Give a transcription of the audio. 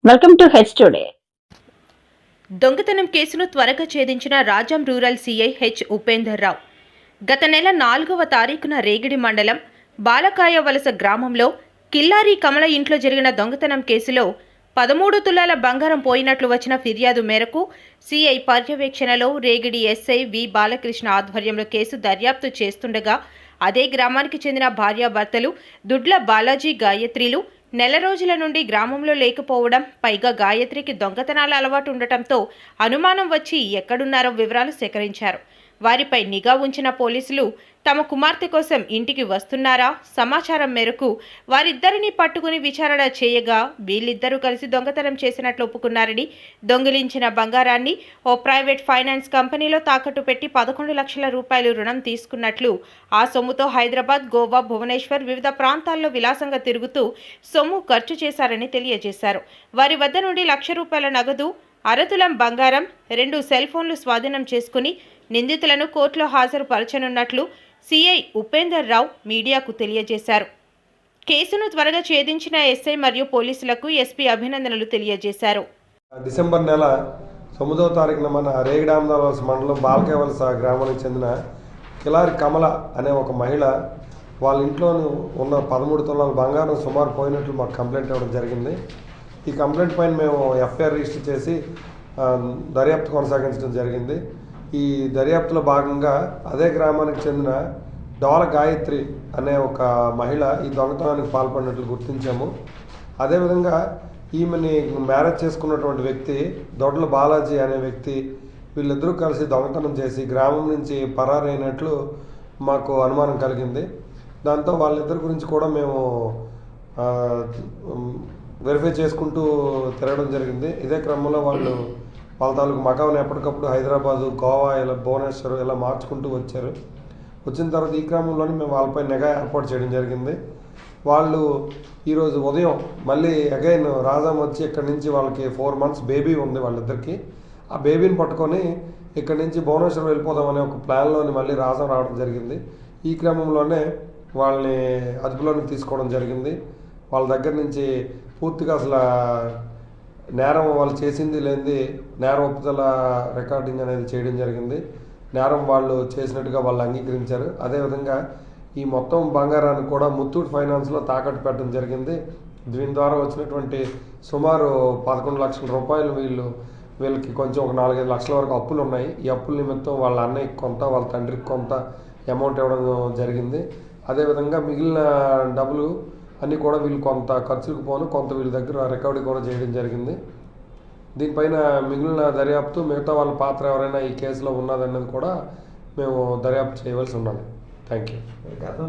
Welcome to H today. దొంగతనం కేసును త్వరగా ఛేదించిన Rajam rural CI H Upender Rao గత నెల 4వ తారీఖున రేగిడి మండలం బాలకాయ వలస గ్రామంలో కిల్లారి కమల ఇంట్లో జరిగిన దొంగతనం కేసులో 13 తులాల బంగారం పోయినట్లు వచ్చిన ఫిర్యాదు మేరకు సీఐ పర్యవేక్షణలో రేగిడి ఎస్ఐ వి బాలకృష్ణ ఆధ్వర్యంలో కేసు దర్యాప్తు చేస్తుండగా అదే గ్రామానికి చెందిన భార్యాభర్తలు దుడ్ల బాలాజీ గాయత్రిలు నెల రోజుల నుండి గ్రామంలో లేకపోవడం, పైగా గాయత్రికి దొంగతనాల అలవాటు ఉండటంతో అనుమానం వచ్చి ఎక్కడున్నారో వివరాలు సేకరించారు. వారిపై నిఘా ఉంచిన పోలీసులు తమ కుమార్తె కోసం ఇంటికి వస్తున్నారా సమాచారం మేరకు వారిద్దరిని పట్టుకుని విచారణ చేయగా వీళ్ళిద్దరూ కలిసి దొంగతనం చేసినట్లు ఒప్పుకున్నారని, దొంగిలించిన బంగారాన్ని ఓ ప్రైవేట్ ఫైనాన్స్ కంపెనీలో తాకట్టు పెట్టి 11 లక్షల రూపాయలు రుణం తీసుకున్నట్లు, ఆ సొమ్ముతో హైదరాబాద్, గోవా, భువనేశ్వర్ వివిధ ప్రాంతాల్లో విలాసంగా తిరుగుతూ సొమ్ము ఖర్చు చేశారని తెలియజేశారు. వారి వద్ద నుండి ₹1,00,000 నగదు, అరతులం బంగారం, 2 సెల్ ఫోన్లు స్వాధీనం చేసుకుని నిందితులను కోర్టులో హాజరుపరచనున్నట్లు సీఐ ఉపేందర్ రావు మీడియాకు తెలియజేశారు. కేసును త్వరగా ఛేదించిన ఎస్ఐ మరియు పోలీసులకు ఎస్పీ అభినందనలు తెలియజేశారు. డిసెంబర్ నెల 9వ తారీఖున మన రేగిడామదావలస మండలం బాలకేవలస గ్రామానికి చెందిన కిలారి కమల అనే ఒక మహిళ వాళ్ళ ఇంట్లో ఉన్న 13 తులాల బంగారం సుమారు పోయినట్లు మాకు కంప్లైంట్ ఇవ్వడం జరిగింది. ఈ కంప్లైంట్ పైన మేము ఎఫ్ఐఆర్ రిజిస్టర్ చేసి దర్యాప్తు కొనసాగించడం జరిగింది. ఈ దర్యాప్తులో భాగంగా అదే గ్రామానికి చెందిన డోల గాయత్రి అనే ఒక మహిళ ఈ దొంగతనానికి పాల్పడినట్లు గుర్తించాము. అదేవిధంగా ఈమెని మ్యారేజ్ చేసుకున్నటువంటి వ్యక్తి దొడ్ల బాలాజీ అనే వ్యక్తి, వీళ్ళిద్దరూ కలిసి దొంగతనం చేసి గ్రామం నుంచి పరారైనట్లు మాకు అనుమానం కలిగింది. దాంతో వాళ్ళిద్దరి గురించి కూడా మేము వెరిఫై చేసుకుంటూ తిరగడం జరిగింది. ఇదే క్రమంలో వాళ్ళ తాలూకు మకాన్ని ఎప్పటికప్పుడు హైదరాబాదు, గోవా, ఇలా భువనేశ్వర్ ఇలా మార్చుకుంటూ వచ్చారు. వచ్చిన తర్వాత ఈ క్రమంలోనే మేము వాళ్ళపై నిఘా ఏర్పాటు చేయడం జరిగింది. వాళ్ళు ఈరోజు ఉదయం మళ్ళీ అగైన్ రాజాం వచ్చి ఇక్కడి నుంచి వాళ్ళకి 4 months బేబీ ఉంది వాళ్ళిద్దరికి. ఆ బేబీని పట్టుకొని ఇక్కడి నుంచి భువనేశ్వర్ వెళ్ళిపోదామనే ఒక ప్లాన్లోని మళ్ళీ రాజాం రావడం జరిగింది. ఈ క్రమంలోనే వాళ్ళని అదుపులోకి తీసుకోవడం జరిగింది. వాళ్ళ దగ్గర నుంచి పూర్తిగా అసలు నేరం వాళ్ళు చేసింది లేనిది నేర ఒప్పుదల రికార్డింగ్ అనేది చేయడం జరిగింది. నేరం వాళ్ళు చేసినట్టుగా వాళ్ళు అంగీకరించారు. అదేవిధంగా ఈ మొత్తం బంగారాన్ని కూడా ముత్తూట్ ఫైనాన్స్లో తాకట్టు పెట్టడం జరిగింది. దీని ద్వారా వచ్చినటువంటి సుమారు 11 లక్షల రూపాయలు వీళ్ళకి కొంచెం ఒక 4-5 లక్షల వరకు అప్పులు ఉన్నాయి. ఈ అప్పుల నిమిత్తం వాళ్ళ అన్నయ్యకి కొంత, వాళ్ళ తండ్రికి కొంత అమౌంట్ ఇవ్వడం జరిగింది. అదేవిధంగా మిగిలిన డబ్బులు అన్నీ కూడా వీళ్ళు కొంత ఖర్చులకు పోను, కొంత వీళ్ళ దగ్గర రికవరీ కూడా చేయడం జరిగింది. దీనిపైన మిగిలిన దర్యాప్తు, మిగతా వాళ్ళ పాత్ర ఎవరైనా ఈ కేసులో ఉన్నదన్నది కూడా మేము దర్యాప్తు చేయవలసి ఉన్నది. Thank you.